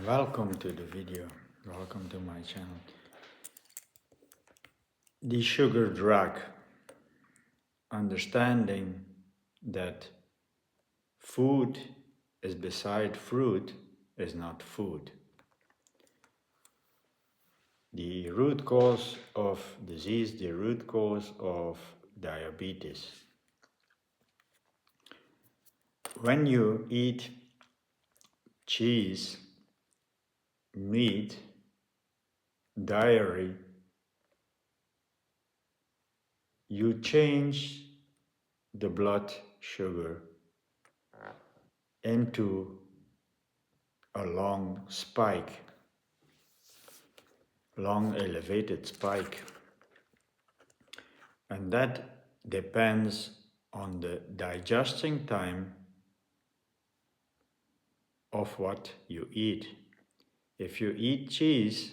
Welcome to the video, welcome to my channel. The sugar drug, understanding that food is beside fruit is not food. The root cause of disease, the root cause of diabetes. When you eat cheese, meat, dairy, you change the blood sugar into a long spike, long elevated spike. And that depends on the digesting time of what you eat. If you eat cheese,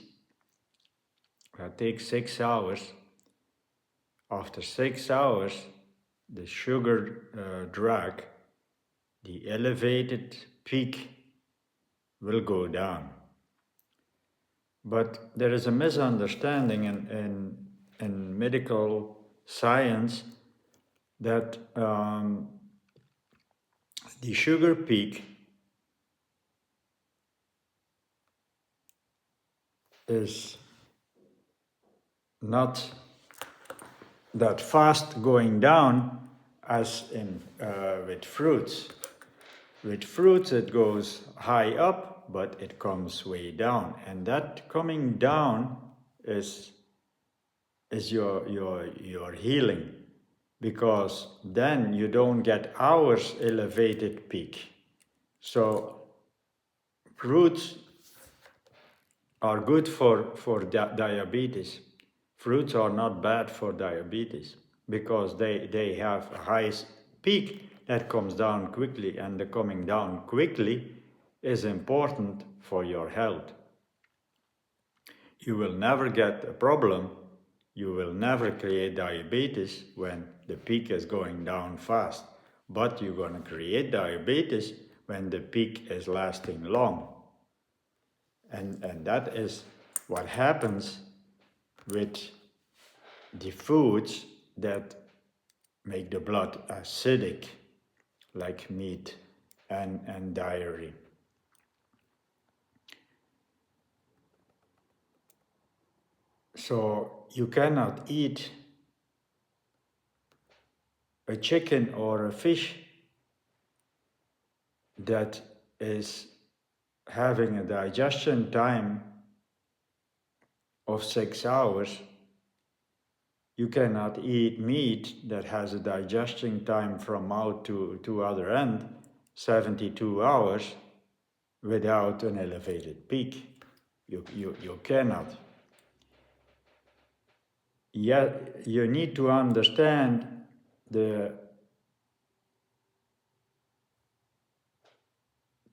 that takes 6 hours. After 6 hours, the sugar drug, the elevated peak, will go down. But there is a misunderstanding in medical science that the sugar peak is not that fast going down as in with fruits. With fruits it goes high up, but it comes way down, and that coming down is your healing, because then you don't get hours elevated peak. So fruits are good for diabetes. Fruits are not bad for diabetes because they have a high peak that comes down quickly, and the coming down quickly is important for your health. You will never get a problem, you will never create diabetes when the peak is going down fast, but you're going to create diabetes when the peak is lasting long. And that is what happens with the foods that make the blood acidic, like meat and dairy. So you cannot eat a chicken or a fish that is having a digestion time of 6 hours. You cannot eat meat that has a digestion time from mouth to other end, 72 hours, without an elevated peak. You cannot. Yet you need to understand the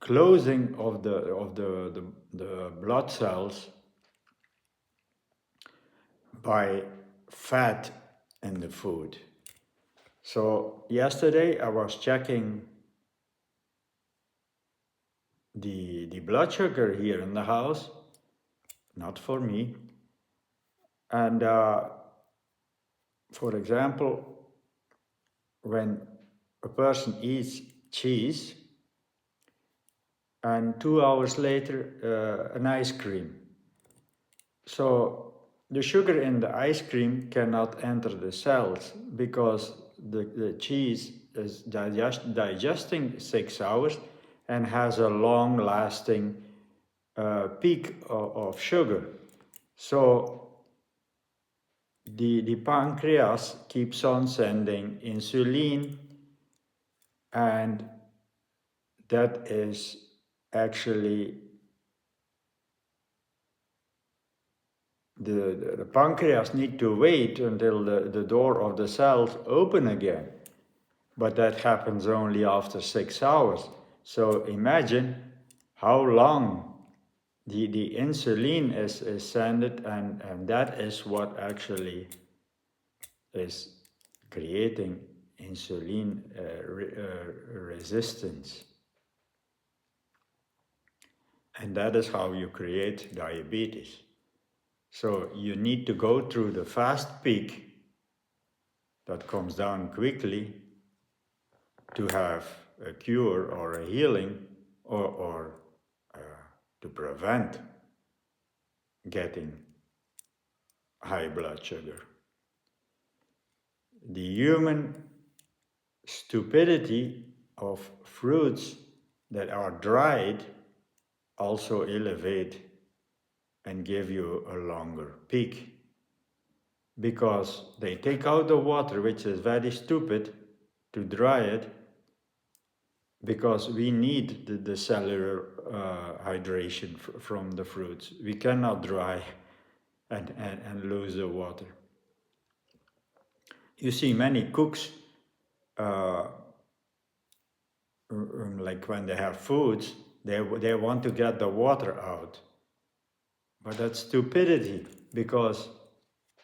closing of the blood cells by fat in the food. So yesterday I was checking the blood sugar here in the house, not for me. And for example, when a person eats cheese and 2 hours later an ice cream, so the sugar in the ice cream cannot enter the cells because the cheese is digesting 6 hours and has a long-lasting peak of sugar. So the pancreas keeps on sending insulin, and that is actually the pancreas need to wait until the door of the cells open again. But that happens only after 6 hours. So imagine how long the insulin is sent, and that is what actually is creating insulin resistance. And that is how you create diabetes. So you need to go through the fast peak that comes down quickly to have a cure or a healing, or to prevent getting high blood sugar. The human stupidity of fruits that are dried also elevate and give you a longer peak, because they take out the water, which is very stupid, to dry it, because we need the cellular hydration from the fruits. We cannot dry and lose the water. You see many cooks, like when they have foods, they want to get the water out. But that's stupidity, because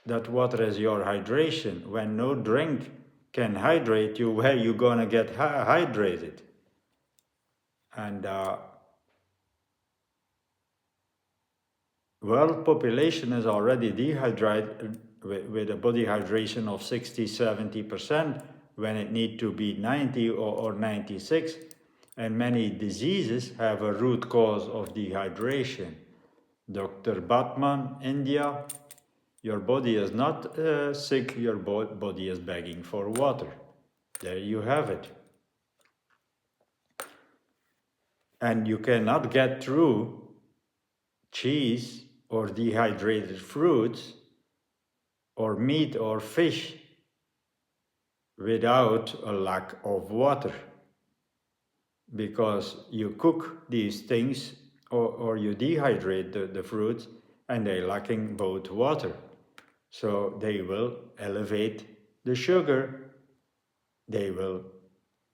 that water is your hydration. When no drink can hydrate you, where you gonna get hydrated? And world population is already dehydrated with a body hydration of 60-70% when it need to be 90 or 96. And many diseases have a root cause of dehydration. Dr. Batman, India, your body is not sick, your body is begging for water. There you have it. And you cannot get through cheese or dehydrated fruits or meat or fish without a lack of water. Because you cook these things or you dehydrate the fruits, and they're lacking both water. So they will elevate the sugar, they will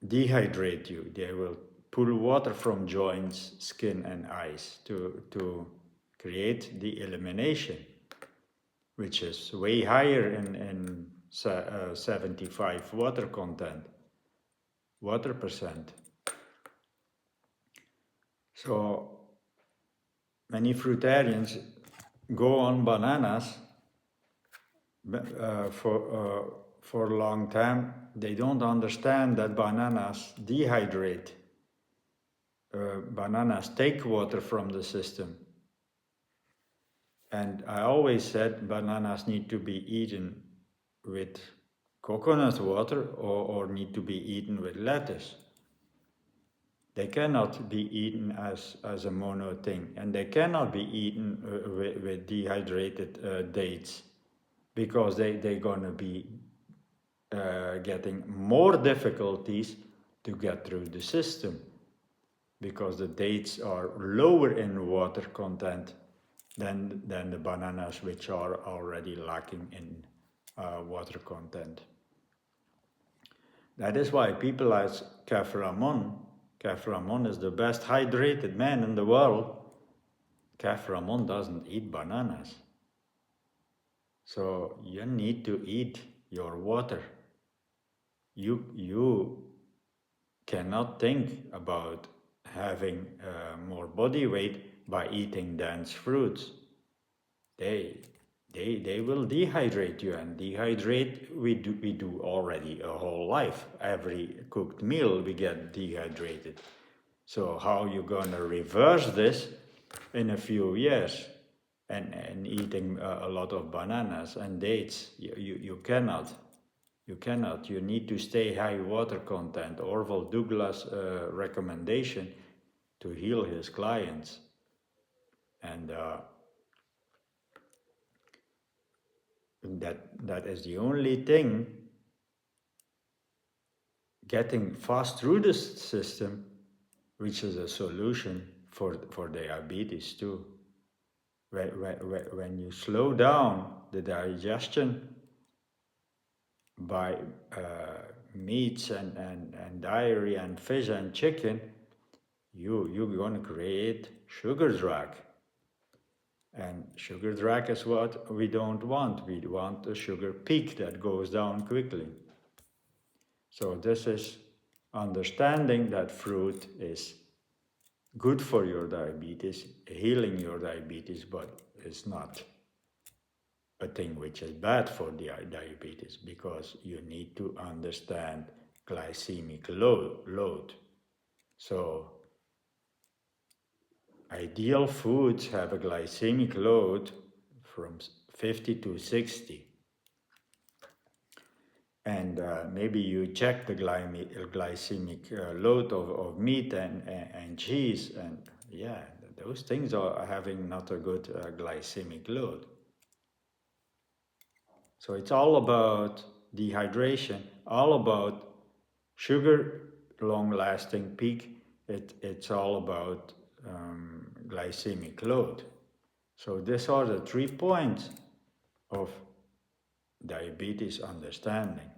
dehydrate you, they will pull water from joints, skin and eyes to create the elimination, which is way higher in 75 water content, water percent. So many fruitarians go on bananas for a long time. They don't understand that bananas dehydrate. Bananas take water from the system. And I always said bananas need to be eaten with coconut water or need to be eaten with lettuce. They cannot be eaten as a mono thing, and they cannot be eaten with dehydrated dates, because they're gonna be getting more difficulties to get through the system, because the dates are lower in water content than the bananas, which are already lacking in water content. That is why people like Kef Ramon is the best hydrated man in the world. Kef Ramon doesn't eat bananas. So you need to eat your water. You cannot think about having more body weight by eating dense fruits. They will dehydrate you, and dehydrate we do already a whole life. Every cooked meal we get dehydrated. So how you gonna reverse this in a few years? And eating a lot of bananas and dates, you cannot. You cannot. You need to stay high water content. Orville Douglas' recommendation to heal his clients. And that is the only thing getting fast through the system, which is a solution for diabetes too. When you slow down the digestion by meats and dairy and fish and chicken, you're gonna create sugar drag. And sugar drag is what we don't want. We want a sugar peak that goes down quickly. So this is understanding that fruit is good for your diabetes, healing your diabetes, but it's not a thing which is bad for the diabetes, because you need to understand glycemic load. So ideal foods have a glycemic load from 50 to 60. And maybe you check the glycemic load of meat and cheese, and yeah, those things are having not a good glycemic load. So it's all about dehydration, all about sugar, long-lasting peak. It's all about glycemic load. So these are the 3 points of diabetes understanding.